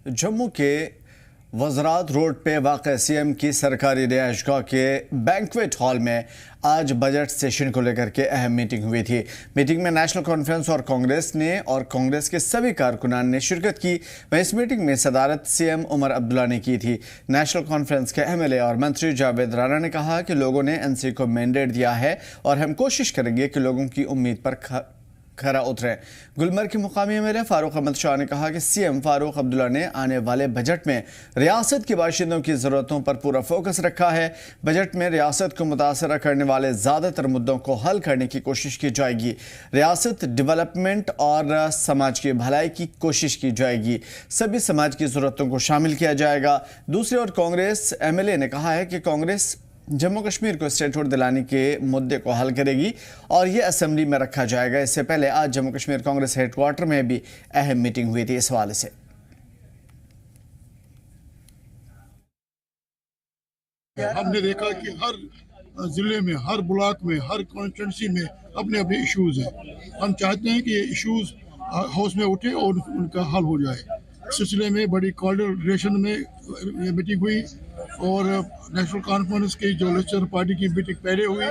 जम्मू के वज़रात रोड पे वाक़ सीएम की सरकारी रिहाइशगाह के बैंक्वेट हॉल में आज बजट सेशन को लेकर के अहम मीटिंग हुई थी। मीटिंग में नेशनल कॉन्फ्रेंस और कांग्रेस के सभी कारकुनान ने शिरकत की। वहीं इस मीटिंग में सदारत सीएम उमर अब्दुल्ला ने की थी। नेशनल कॉन्फ्रेंस के एमएलए और मंत्री जावेद राणा ने कहा कि लोगों ने एनसी को मैंडेट दिया है और हम कोशिश करेंगे कि लोगों की उम्मीद पर खरा उतरे। गुलमर्ग के मुकामी एमएलए फारूक अहमद शाह ने कहा कि सीएम फारूक अब्दुल्ला ने आने वाले बजट में रियासत के बाशिंदों की ज़रूरतों पर पूरा फोकस रखा है। बजट में रियासत को मुतासर करने वाले ज़्यादातर मुद्दों को हल करने की कोशिश की जाएगी। रियासत डेवलपमेंट और समाज की भलाई की कोशिश की जाएगी। सभी समाज की ज़रूरतों को शामिल किया जाएगा। दूसरी ओर कांग्रेस एमएलए ने कहा है कि कांग्रेस जम्मू कश्मीर को स्टेटहुड दिलाने के मुद्दे को हल करेगी और ये असेंबली में रखा जाएगा। इससे पहले आज जम्मू कश्मीर कांग्रेस हेडक्वार्टर में भी अहम मीटिंग हुई थी इस हवाले से। हमने देखा कि हर जिले में, हर ब्लॉक में, हर कॉन्स्टिट्यूंसी में अपने अपने इश्यूज हैं। हम चाहते हैं कि ये इश्यूज हाउस में उठे और उनका हल हो जाए। इस सिलसिले में बड़ी कोऑर्डिनेशन में ये मीटिंग हुई और नेशनल कॉन्फ्रेंस की जो लेजिस्लेटिव पार्टी की मीटिंग पहले हुई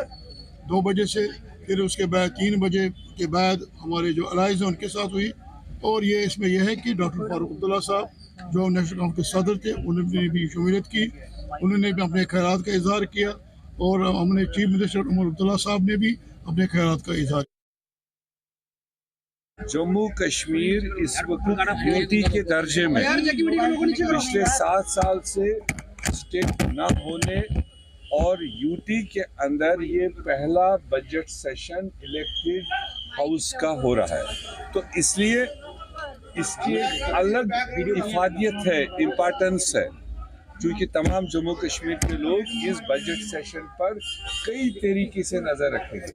2 बजे से, फिर उसके बाद 3 बजे के बाद हमारे जो अलाइज हैं उनके साथ हुई। और ये इसमें यह है कि डॉक्टर फारूक अब्दुल्ला साहब जो नेशनल कॉन्फ्रेंस के सदर थे, उन्होंने भी शमूलियत की, उन्होंने भी अपने ख़यालात का इजहार किया और हमने चीफ मिनिस्टर उमर अब्दुल्ला साहब ने भी अपने ख़यालात का इजहार किया। जम्मू कश्मीर इस वक्त यूटी के दर्जे में पिछले 7 साल से स्टेट न होने और यूटी के अंदर ये पहला बजट सेशन इलेक्टेड हाउस का हो रहा है। तो इसलिए इसकी एक अलग इफादियत है, इम्पोर्टेंस है, क्योंकि तमाम जम्मू कश्मीर के लोग इस बजट सेशन पर कई तरीके से नजर रखेंगे।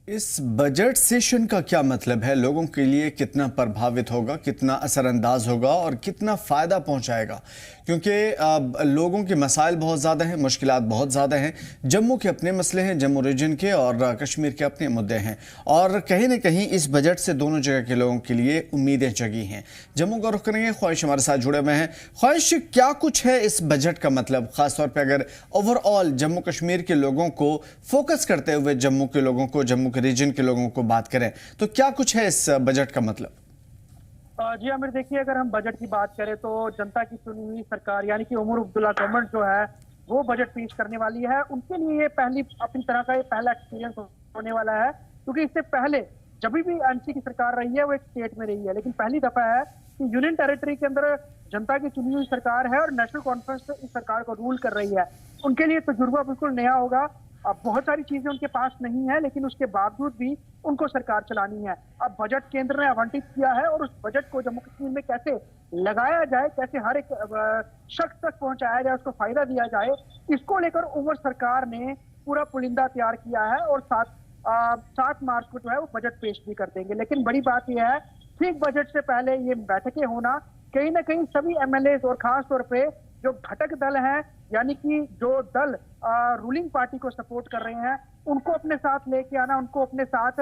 इस बजट सेशन का क्या मतलब है, लोगों के लिए कितना प्रभावित होगा, कितना असरअंदाज होगा और कितना फ़ायदा पहुंचाएगा? क्योंकि लोगों के मसाइल बहुत ज़्यादा हैं, मुश्किलात बहुत ज़्यादा हैं। जम्मू के अपने मसले हैं, जम्मू रीजन के, और कश्मीर के अपने मुद्दे हैं, और कहीं ना कहीं इस बजट से दोनों जगह के लोगों के लिए उम्मीदें जगी हैं। जम्मू का रुख करेंगे, ख्वाहिश हमारे साथ जुड़े हुए हैं। ख्वाहिश, क्या कुछ है इस बजट का मतलब, ख़ासतौर पर अगर ओवरऑल जम्मू कश्मीर के लोगों को फोकस करते हुए जम्मू के लोगों को, जम्मू के रीजन के लोगों को बात करें, तो क्या कुछ है इस बजट का मतलब? जी आमिर, देखिए, अगर हम बजट की बात करें तो जनता की चुनी हुई सरकार यानी कि उमर अब्दुल्ला गवर्नमेंट जो है वो बजट पेश करने वाली है। उनके लिए ये अपनी तरह का ये पहला एक्सपीरियंस होने वाला है, क्योंकि इससे पहले जब भी एनसी की सरकार रही है वो एक स्टेट में रही है, लेकिन पहली दफा है कि यूनियन टेरिटरी के अंदर जनता की चुनी हुई सरकार है और नेशनल कॉन्फ्रेंस इस सरकार को रूल कर रही है। उनके लिए तजुर्बा बिल्कुल नया होगा। अब बहुत सारी चीजें उनके पास नहीं है, लेकिन उसके बावजूद भी उनको सरकार चलानी है। अब बजट केंद्र ने आवंटित किया है और उस बजट को जम्मू कश्मीर में कैसे लगाया जाए, कैसे हर एक शख्स तक पहुंचाया जाए, उसको फायदा दिया जाए, इसको लेकर उमर सरकार ने पूरा पुलिंदा तैयार किया है और 7 मार्च को जो है वो बजट पेश भी कर देंगे। लेकिन बड़ी बात यह है, ठीक बजट से पहले ये बैठकें होना, कहीं ना कहीं सभी एमएलए और खास तौर पे जो घटक दल हैं, यानी कि जो दल रूलिंग पार्टी को सपोर्ट कर रहे हैं, उनको अपने साथ लेके आना, उनको अपने साथ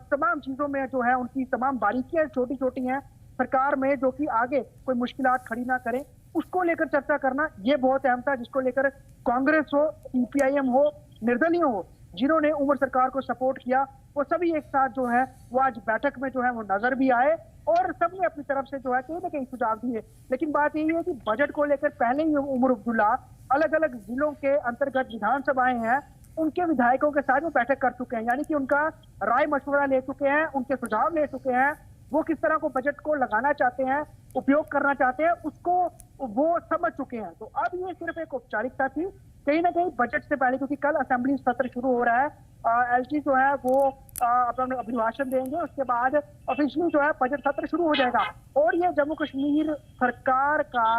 तमाम चीजों में जो है उनकी तमाम बारीकियां छोटी छोटी हैं सरकार में, जो कि आगे कोई मुश्किलात खड़ी ना करें, उसको लेकर चर्चा करना ये बहुत अहम था, जिसको लेकर कांग्रेस हो, सीपीआईएम हो, निर्दलीय हो, जिन्होंने उमर सरकार को सपोर्ट किया, वो सभी एक साथ जो है वो आज बैठक में जो है वो नजर भी आए और सबने अपनी तरफ से जो है कहीं ना कहीं सुझाव दिए। लेकिन बात यही है कि बजट को लेकर पहले ही उमर अब्दुल्ला अलग अलग जिलों के अंतर्गत विधानसभाएं हैं, उनके विधायकों के साथ वो बैठक कर चुके हैं, यानी कि उनका राय मशवरा ले चुके हैं, उनके सुझाव ले चुके हैं, वो किस तरह को बजट को लगाना चाहते हैं, उपयोग करना चाहते हैं, उसको वो समझ चुके हैं। तो अब ये सिर्फ एक औपचारिकता थी, कहीं ना कहीं बजट से पहले, क्योंकि कल असेंबली सत्र शुरू हो रहा है, एलजी जो है वो अपना अभिभाषण देंगे, उसके बाद ऑफिशियली जो है बजट सत्र शुरू हो जाएगा और ये जम्मू कश्मीर सरकार का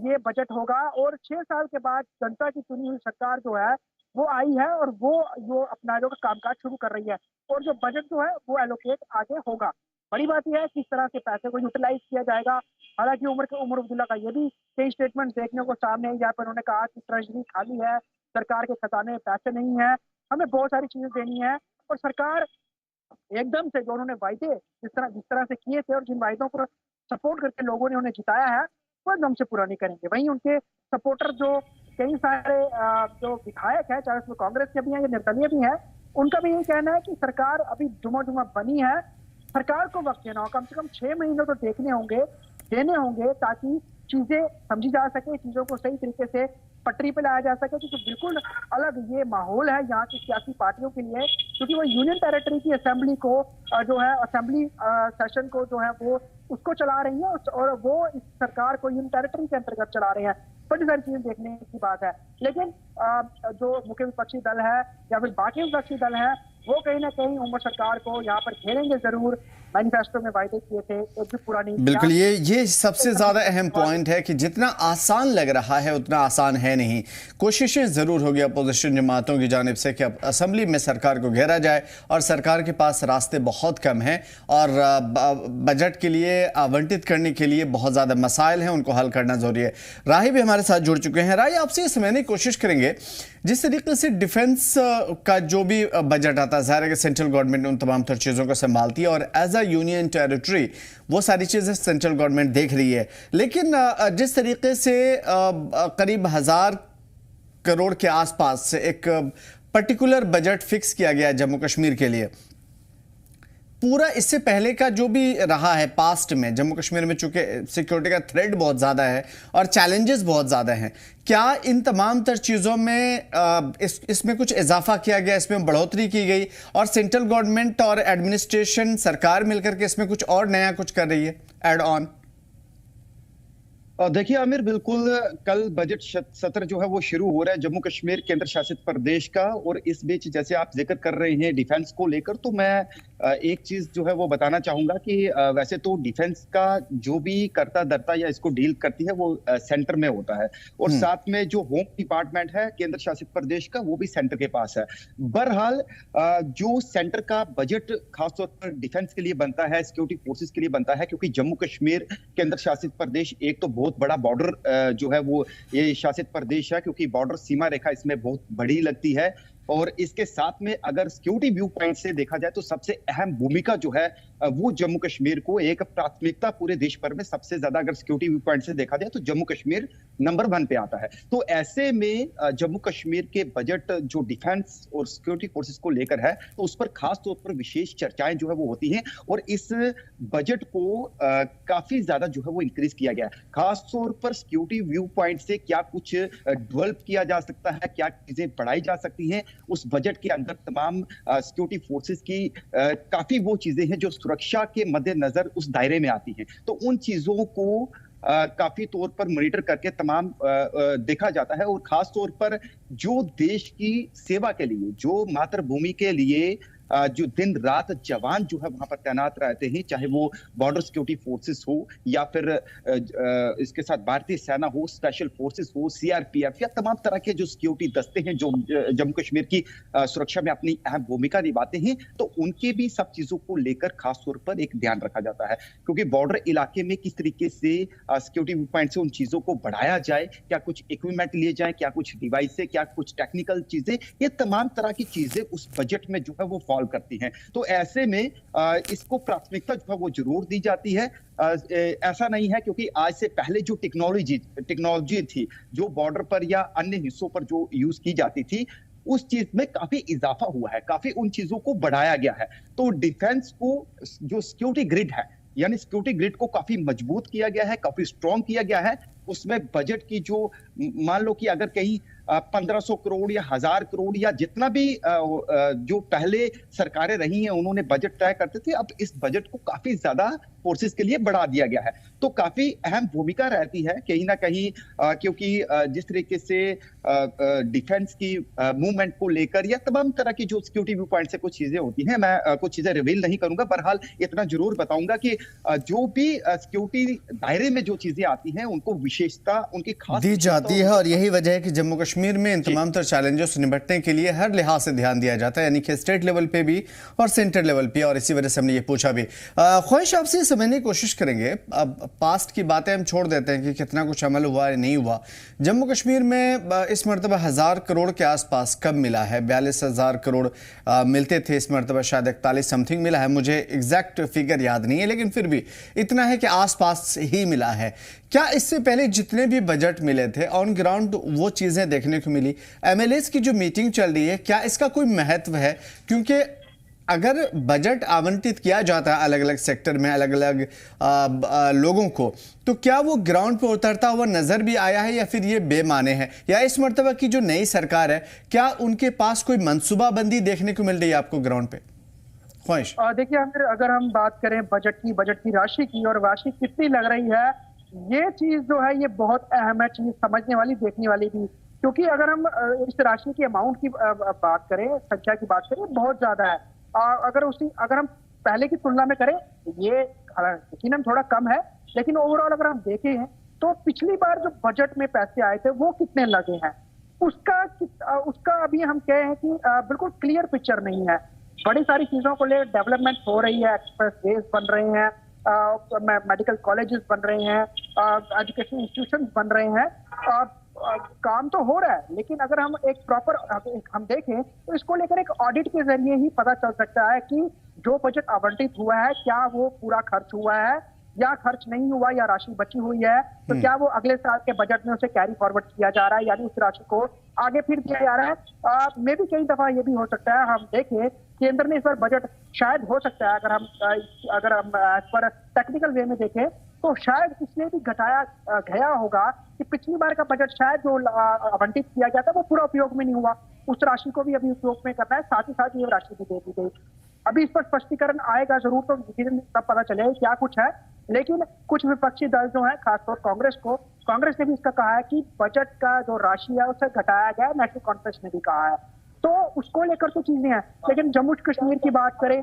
ये बजट होगा। और 6 साल के बाद जनता की चुनी हुई सरकार जो है वो आई है और वो अपना जो कामकाज शुरू कर रही है और जो बजट जो है वो एलोकेट आगे होगा। बड़ी बात यह है किस तरह से पैसे को यूटिलाइज किया जाएगा। हालांकि उमर अब्दुल्ला का ये भी कई स्टेटमेंट देखने को सामने है, जहाँ पर उन्होंने कहा कि ट्रेजरी खाली है, सरकार के खजाने में पैसे नहीं है, हमें बहुत सारी चीजें देनी है और सरकार एकदम से जो उन्होंने वायदे जिस तरह से किए थे और जिन वायदों पर सपोर्ट करके लोगों ने उन्हें जिताया है वो एकदम से पूरा नहीं करेंगे। वहीं उनके सपोर्टर जो कई सारे जो विधायक हैं, चाहे उसमें कांग्रेस के भी हैं या निर्दलीय भी हैं, उनका भी यही कहना है कि सरकार अभी जुमा बनी है, सरकार को वक्त देना हो, कम से कम 6 महीने तो देने होंगे ताकि चीजें समझी जा सके, चीजों को सही तरीके से पटरी पे लाया जा सके। क्योंकि बिल्कुल अलग ये माहौल है यहाँ की सियासी पार्टियों के लिए, क्योंकि वो यूनियन टेरिटरी की असेंबली को जो है असेंबली सेशन को जो है वो उसको चला रही है और वो इस सरकार को यूनियन टेरिटरी के अंतर्गत चला रहे हैं। बड़ी सारी चीजें देखने की बात है। लेकिन जो मुख्य विपक्षी दल है या फिर बाकी विपक्षी दल है वो कहीं ना कहीं उमर सरकार को यहाँ पर घेरेंगे जरूर। मैनिफेस्टो में वायदे किए थे एक भी पूरा नहीं। बिल्कुल, ये सबसे ज्यादा अहम पॉइंट है कि जितना आसान लग रहा है उतना आसान है नहीं। कोशिशें जरूर होगी अपोजिशन जमातों की जानिब से कि अब असेंबली में सरकार को घेरा जाए और सरकार के पास रास्ते बहुत कम हैं और बजट के लिए आवंटित करने के लिए बहुत ज्यादा मसाइल हैं, उनको हल करना जरूरी है। राही भी हमारे साथ जुड़ चुके हैं। राही, आपसे ये समझने की कोशिश करेंगे जिस तरीके से डिफेंस का जो भी बजट आता है, ज़ाहिर है कि सेंट्रल गवर्नमेंट उन तमाम तर चीज़ों को संभालती है और एज अ यूनियन टेरिटरी वो सारी चीज़ें सेंट्रल गवर्नमेंट देख रही है। लेकिन जिस तरीके से करीब 1000 करोड़ के आसपास एक पर्टिकुलर बजट फिक्स किया गया है जम्मू कश्मीर के लिए, पूरा इससे पहले का जो भी रहा है पास्ट में जम्मू कश्मीर में, चूंकि सिक्योरिटी का थ्रेट बहुत ज़्यादा है और चैलेंजेस बहुत ज़्यादा हैं, क्या इन तमाम तर चीज़ों में इसमें कुछ इजाफा किया गया, इसमें बढ़ोतरी की गई और सेंट्रल गवर्नमेंट और एडमिनिस्ट्रेशन सरकार मिलकर के इसमें कुछ और नया कुछ कर रही है एड ऑन? देखिए आमिर, बिल्कुल कल बजट सत्र जो है वो शुरू हो रहा है जम्मू कश्मीर केंद्र शासित प्रदेश का। और इस बीच जैसे आप जिक्र कर रहे हैं डिफेंस को लेकर, तो मैं एक चीज जो है वो बताना चाहूंगा कि वैसे तो डिफेंस का जो भी करता धरता या इसको डील करती है वो सेंटर में होता है और साथ में जो होम डिपार्टमेंट है केंद्र शासित प्रदेश का वो भी सेंटर के पास है। बहरहाल जो सेंटर का बजट खासतौर पर डिफेंस के लिए बनता है, सिक्योरिटी फोर्सेस के लिए बनता है, क्योंकि जम्मू कश्मीर केंद्र शासित प्रदेश एक तो बहुत बड़ा बॉर्डर जो है वो ये शासित प्रदेश है, क्योंकि बॉर्डर सीमा रेखा इसमें बहुत बड़ी लगती है। और इसके साथ में अगर सिक्योरिटी व्यू पॉइंट से देखा जाए तो सबसे अहम भूमिका जो है वो जम्मू कश्मीर को एक प्राथमिकता पूरे देश भर में सबसे ज्यादा अगर सिक्योरिटी व्यू पॉइंट से देखा जाए तो जम्मू कश्मीर नंबर 1 पे आता है। तो ऐसे में जम्मू कश्मीर के बजट जो डिफेंस और सिक्योरिटी फोर्सेस को लेकर है तो उस पर खास तौर पर विशेष चर्चाएं जो है वो होती हैं और इस बजट को काफी ज्यादा जो है वो इंक्रीज किया गया है। खास तौर पर सिक्योरिटी व्यू पॉइंट से क्या कुछ डेवलप किया जा सकता है, क्या चीजें बढ़ाई जा सकती हैं, उस बजट के अंदर तमाम सिक्योरिटी फोर्सेस की काफी वो चीजें हैं जो सुरक्षा के मद्देनजर उस दायरे में आती हैं। तो उन चीजों को काफी तौर पर मॉनिटर करके तमाम देखा जाता है और खास तौर पर जो देश की सेवा के लिए, जो मातृभूमि के लिए जो दिन रात जवान जो है वहां पर तैनात रहते हैं, चाहे वो बॉर्डर सिक्योरिटी फोर्सेस हो या फिर इसके साथ भारतीय सेना हो, स्पेशल फोर्सेस हो, सीआरपीएफ या तमाम तरह के जो सिक्योरिटी दस्ते हैं जो जम्मू कश्मीर की सुरक्षा में अपनी अहम भूमिका निभाते हैं, तो उनके भी सब चीजों को लेकर खास तौर पर एक ध्यान रखा जाता है। क्योंकि बॉर्डर इलाके में किस तरीके से सिक्योरिटी व्यू पॉइंट से उन चीजों को बढ़ाया जाए, क्या कुछ इक्विपमेंट लिए जाए, क्या कुछ डिवाइस है, क्या कुछ टेक्निकल चीजें, ये तमाम तरह की चीजें उस बजट में जो है वो फॉल करती हैं। तो ऐसे में इसको प्राथमिकता जो है वो जरूर दी जाती है। ऐसा नहीं है क्योंकि आज से पहले जो टेक्नोलॉजी थी जो बॉर्डर पर या अन्य हिस्सों पर जो यूज की जाती थी उस चीज में काफी इजाफा हुआ है, काफी उन चीजों को बढ़ाया गया है। तो डिफेंस को जो सिक्योरिटी ग्रिड है यानी सिक्योरिटी ग्रिड को काफी मजबूत किया गया है, काफी स्ट्रॉन्ग किया गया है। उसमें बजट की जो मान लो कि अगर कहीं 1500 करोड़ या 1000 करोड़ या जितना भी जो पहले सरकारें रही हैं उन्होंने बजट तय करते थे, अब इस बजट को काफी ज्यादा फोर्सेस के लिए बढ़ा दिया गया है। तो काफी अहम भूमिका रहती है कहीं ना कहीं, क्योंकि जिस तरीके से डिफेंस की मूवमेंट को लेकर या तमाम तरह की जो सिक्योरिटी व्यू पॉइंट से कुछ चीजें होती हैं, मैं कुछ चीजें रिवील नहीं करूंगा, बहरहाल इतना जरूर बताऊंगा कि जो भी सिक्योरिटी दायरे में जो चीजें आती हैं उनको विशेषता उनकी खास दी जाती है। और यही वजह है कि जम्मू कश्मीर में इन तमाम तर चैलेंजेस से निपटने के लिए हर लिहाज से ध्यान दिया जाता है, यानी कि स्टेट लेवल पे भी और सेंटर लेवल पे। और इसी वजह से हमने ये पूछा भी। ख्वाहिश आपसे समझने की कोशिश करेंगे, अब पास्ट की बातें हम छोड़ देते हैं कि कितना कुछ अमल हुआ या नहीं हुआ, जम्मू कश्मीर में इस मरतबा 1000 करोड़ के आसपास कब मिला है? 42,000 करोड़ मिलते थे, इस मरतबा शायद 41 समथिंग मिला है, मुझे एग्जैक्ट फिगर याद नहीं है, लेकिन फिर भी इतना है कि आसपास ही मिला है। क्या इससे पहले जितने भी बजट मिले थे ऑन ग्राउंड वो चीज़ें देखने को मिली? एमएलएस की जो मीटिंग चल रही है, क्या इसका कोई महत्व है? क्योंकि अगर बजट आवंटित किया जाता है अलग अलग सेक्टर में अलग अलग लोगों को, तो क्या वो ग्राउंड पे उतरता हुआ नजर भी आया है या फिर ये बेमाने है? या इस मर्तबा की जो नई सरकार है, क्या उनके पास कोई मंसूबाबंदी देखने को मिल रही है आपको ग्राउंड पे? ख्वाहिश देखिए आमिर, अगर हम बात करें बजट की राशि की और राशि कितनी लग रही है, ये चीज जो है ये बहुत अहम है, चीज समझने वाली, देखने वाली भी। क्योंकि अगर हम इस राशि की अमाउंट की बात करें, संख्या की बात करें, बहुत ज्यादा है। अगर हम पहले की तुलना में करें, ये यकीनन थोड़ा कम है, लेकिन ओवरऑल अगर हम देखें तो पिछली बार जो बजट में पैसे आए थे वो कितने लगे हैं, उसका अभी हम कहें हैं कि बिल्कुल क्लियर पिक्चर नहीं है। बड़ी सारी चीजों को ले डेवलपमेंट हो रही है, एक्सप्रेस वेज बन रहे हैं, मेडिकल कॉलेजेस बन रहे हैं, एजुकेशन इंस्टीट्यूशन बन रहे हैं, काम तो हो रहा है। लेकिन अगर हम एक प्रॉपर हम देखें तो इसको लेकर एक ऑडिट के जरिए ही पता चल सकता है कि जो बजट आवंटित हुआ है क्या वो पूरा खर्च हुआ है या खर्च नहीं हुआ या राशि बची हुई है, तो क्या वो अगले साल के बजट में उसे कैरी फॉरवर्ड किया जा रहा है, यानी उस राशि को आगे फिर दिया जा रहा है। मे भी कई दफा ये भी हो सकता है, हम देखें केंद्र ने इस बार बजट शायद हो सकता है, अगर हम एज पर टेक्निकल वे में देखें तो शायद इसलिए भी घटाया गया होगा कि पिछली बार का बजट शायद जो आवंटित किया गया था वो पूरा उपयोग में नहीं हुआ, उस राशि को भी अभी उपयोग में करना है, साथ ही साथ ये राशि भी दे दी गई। अभी इस पर स्पष्टीकरण आएगा जरूर, तो तब पता चलेगा क्या कुछ है। लेकिन कुछ विपक्षी दल जो है, खासतौर कांग्रेस ने भी इसका कहा है कि बजट का जो राशि है उसे घटाया गया है, नेशनल कॉन्फ्रेंस ने भी कहा है, तो उसको लेकर तो चीजें हैं। लेकिन जम्मू कश्मीर की बात करें,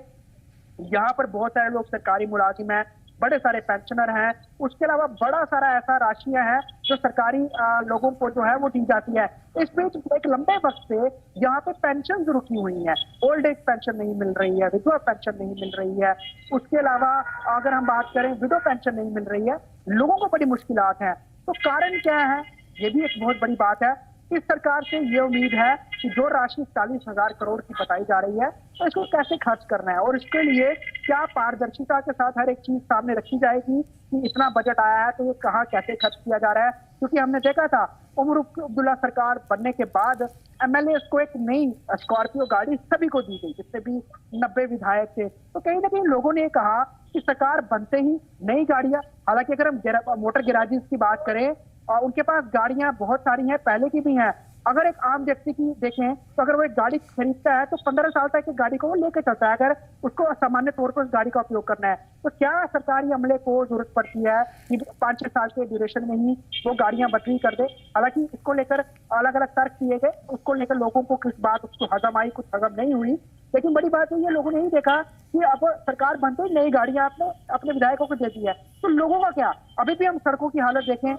यहाँ पर बहुत सारे लोग सरकारी मुलाजिम हैं, बड़े सारे पेंशनर हैं, उसके अलावा बड़ा सारा ऐसा राशियां हैं जो सरकारी लोगों को जो है वो दी जाती है। इस बीच एक लंबे वक्त से यहाँ पे पेंशन रुकी हुई है, ओल्ड एज पेंशन नहीं मिल रही है, विधवा पेंशन नहीं मिल रही है, उसके अलावा अगर हम बात करें विडो पेंशन नहीं मिल रही है, लोगों को बड़ी मुश्किलात हैं। तो कारण क्या है, ये भी एक बहुत बड़ी बात है। इस सरकार से ये उम्मीद है कि जो राशि 40,000 करोड़ की बताई जा रही है तो इसको कैसे खर्च करना है, और इसके लिए क्या पारदर्शिता के साथ हर एक चीज सामने रखी जाएगी कि इतना बजट आया है तो ये कहाँ कैसे खर्च किया जा रहा है। क्योंकि हमने देखा था उमर अब्दुल्ला सरकार बनने के बाद एमएलए को एक नई स्कॉर्पियो गाड़ी सभी को दी गई, जितने भी 90 विधायक थे। तो कहीं ना कहीं लोगों ने कहा कि सरकार बनते ही नई गाड़ियां, हालांकि अगर हम मोटर गैराजेस की बात करें, उनके पास गाड़ियां बहुत सारी हैं, पहले की भी हैं। अगर एक आम व्यक्ति की देखें तो अगर वो एक गाड़ी खरीदता है तो 15 साल तक एक गाड़ी को वो लेकर चलता है, अगर उसको सामान्य तौर पर उस गाड़ी का उपयोग करना है। तो क्या सरकारी अमले को जरूरत पड़ती है कि 5-6 साल के ड्यूरेशन में ही वो गाड़ियां बदली कर दे? हालांकि इसको लेकर अलग अलग तर्क किए गए, उसको लेकर लोगों को किस बात उसको हजम आई, कुछ हजम नहीं हुई। लेकिन बड़ी बात है, ये लोगों ने ही देखा कि अब सरकार बनते ही नई गाड़ियां आपने अपने विधायकों को दे दी है, तो लोगों का क्या? अभी भी हम सड़कों की हालत देखें,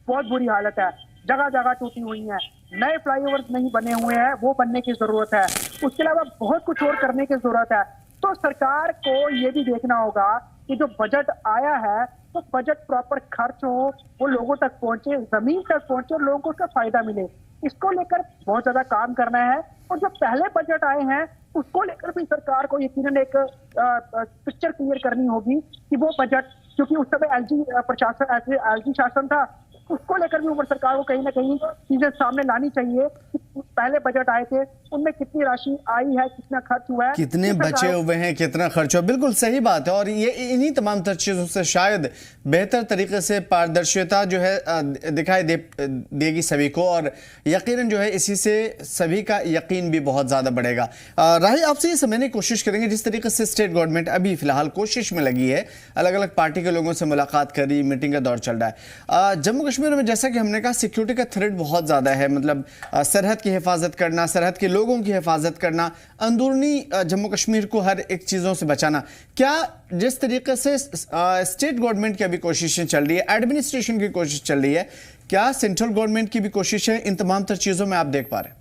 बहुत बुरी हालत है, जगह जगह टूटी हुई है, नए फ्लाईओवर्स नहीं बने हुए हैं, वो बनने की जरूरत है। उसके अलावा बहुत कुछ और करने की जरूरत है। तो सरकार को ये भी देखना होगा कि जो बजट आया है तो बजट प्रॉपर खर्च हो, वो लोगों तक पहुंचे, जमीन तक पहुंचे और लोगों को उसका फायदा मिले। इसको लेकर बहुत ज्यादा काम करना है। और जो पहले बजट आए हैं उसको लेकर भी सरकार को यकीनन एक पिक्चर क्लियर करनी होगी कि वो बजट, क्योंकि उस समय एलजी शासन था, उसको लेकर भी ऊपर सरकार को कहीं ना कहीं चीजें सामने लानी चाहिए कि पहले बजट आए थे उनमें कितनी राशि आई है, कितना खर्च हुआ है, कितने बचे हुए हैं, कितना खर्च हुआ। बिल्कुल सही बात है, और ये इन्हीं तमाम तर चीज़ों से शायद बेहतर तरीके से पारदर्शिता जो है दिखाई देगी सभी को, और यकीनन जो है इसी से सभी का यकीन भी बहुत ज़्यादा बढ़ेगा। राही, आपसे ये समझने की कोशिश करेंगे, जिस तरीके से स्टेट गवर्नमेंट अभी फिलहाल कोशिश में लगी है, अलग अलग पार्टी के लोगों से मुलाकात करी, मीटिंग का दौर चल रहा है। जम्मू कश्मीर में जैसा कि हमने कहा सिक्योरिटी का थ्रेट बहुत ज़्यादा है, मतलब सरहद की हिफाजत करना, सरहद के लोगों की हिफाजत करना, अंदरूनी जम्मू कश्मीर को हर एक चीज़ों से बचाना। क्या जिस तरीके से स्टेट गवर्नमेंट की अभी कोशिशें चल रही है, एडमिनिस्ट्रेशन की कोशिश चल रही है, क्या सेंट्रल गवर्नमेंट की भी कोशिश है इन तमाम तर चीज़ों में आप देख पा रहे हैं?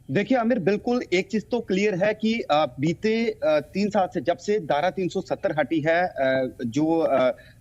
देखिए आमिर, बिल्कुल एक चीज तो क्लियर है कि बीते 3 साल से, जब से धारा 370 हटी है, जो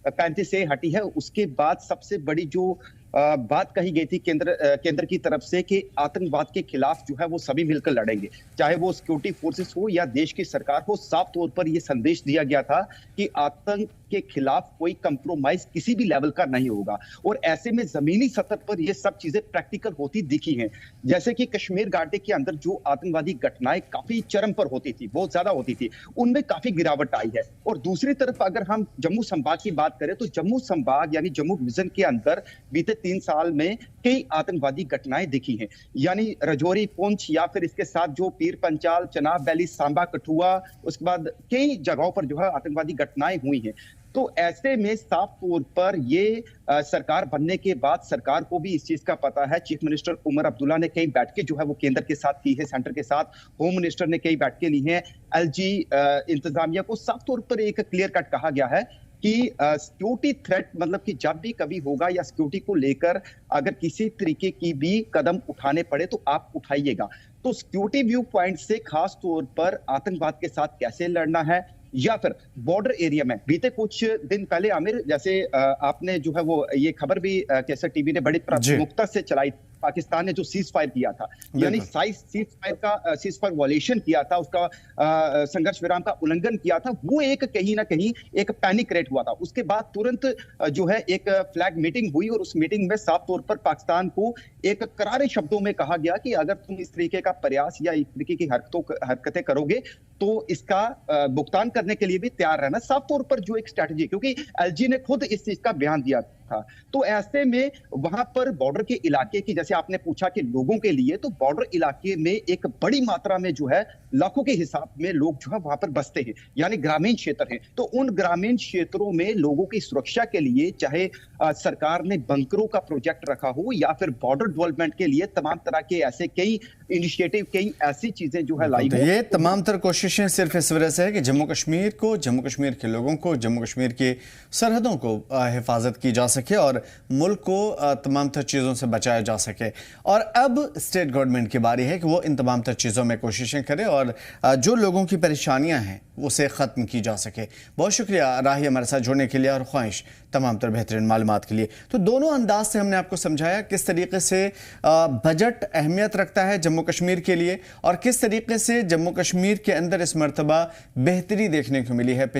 35 से हटी है, उसके बाद सबसे बड़ी जो बात कही गई थी केंद्र की तरफ से कि आतंकवाद के खिलाफ जो है वो सभी मिलकर लड़ेंगे, चाहे वो सिक्योरिटी फोर्सेस हो या देश की सरकार हो। साफ तौर पर यह संदेश दिया गया था कि आतंक के खिलाफ कोई कंप्रोमाइज किसी भी लेवल का नहीं होगा। और ऐसे में जमीनी सतह पर ये सब चीजें प्रैक्टिकल होती दिखी हैं। जैसे कि कश्मीर घाटी के अंदर जो आतंकवादी घटनाएं काफी चरम पर होती थी, बहुत ज्यादा होती थी, उनमें काफी गिरावट आई है। और दूसरी तरफ अगर हम जम्मू संभाग की बात करें तो जम्मू संभाग यानी जम्मू डिवीजन के अंदर बीते 3 साल में कई आतंकवादी घटनाएं दिखी हैं। यानी रजौरी, पुंछ या फिर इसके साथ जो पीर पंचाल, चनाब वैली, सांबा, कठुआ, उसके बाद कई जगहों पर जो है आतंकवादी घटनाएं हुई हैं। तो ऐसे में साफ तौर पर ये सरकार बनने के बाद सरकार को भी इस चीज का पता है। चीफ मिनिस्टर उमर अब्दुल्ला ने कई बैठकें जो है वो केंद्र के साथ की है, सेंटर के साथ। होम मिनिस्टर ने कई बैठकें ली हैं। एलजी इंतजामिया को साफ तौर पर एक क्लियर कट कहा गया है कि सिक्योरिटी थ्रेट, मतलब कि जब भी कभी होगा या सिक्योरिटी को लेकर अगर किसी तरीके की भी कदम उठाने पड़े तो आप उठाइएगा। तो सिक्योरिटी व्यू पॉइंट से खास तौर पर आतंकवाद के साथ कैसे लड़ना है, या फिर बॉर्डर एरिया में बीते कुछ दिन पहले आमिर, जैसे आपने जो है वो ये खबर भी कैसे टीवी ने बड़ी प्रमुखता से चलाई, पाकिस्तान ने जो सीज फायर किया था, यानी सीज फायर वॉलेशन किया था, उसका संघर्ष विराम का उल्लंघन किया था, वो एक कहीं ना कहीं एक पैनिक क्रिएट हुआ था। उसके बाद तुरंत जो है एक फ्लैग मीटिंग हुई और उस मीटिंग में साफ तौर पर पाकिस्तान को एक करारे शब्दों में कहा गया कि अगर तुम इस तरीके का प्रयास या इस तरीके की हरकतें करोगे तो इसका भुगतान करने के लिए भी तैयार रहना। साफ तौर पर जो एक स्ट्रैटेजी, क्योंकि एलजी ने खुद इस चीज का बयान दिया था। तो ऐसे में वहां पर बॉर्डर के इलाके की, जैसे आपने पूछा कि लोगों के लिए, तो बॉर्डर इलाके में एक बड़ी मात्रा में जो है लाखों के हिसाब में लोग जो है वहां पर बसते हैं, यानी ग्रामीण क्षेत्र हैं। तो उन ग्रामीण क्षेत्रों में लोगों की सुरक्षा के लिए चाहे सरकार ने बंकरों का प्रोजेक्ट रखा हो या फिर बॉर्डर डेवलपमेंट के लिए तमाम तरह के ऐसे कई इनिशिएटिव, कई ऐसी चीजें जो है लाई। ये तमाम तरह कोशिशें सिर्फ इस वजह से है कि जम्मू कश्मीर को, जम्मू कश्मीर के लोगों को, जम्मू कश्मीर की सरहदों को हिफाजत की जा सके और मुल्क को तमाम तर चीज़ों से बचाया जा सके। और अब स्टेट गवर्नमेंट की बारी है कि वो इन तमाम तर चीज़ों में कोशिशें करे और जो लोगों की परेशानियां हैं उसे ख़त्म की जा सके। बहुत शुक्रिया राही हमारे साथ जुड़ने के लिए और ख्वाहिश तमाम तर बेहतरीन मालूमात के लिए। तो दोनों अंदाज से हमने आपको समझाया किस तरीके से बजट अहमियत रखता है जम्मू कश्मीर के लिए और किस तरीके से जम्मू कश्मीर के अंदर इस मरतबा बेहतरी देखने को मिली है।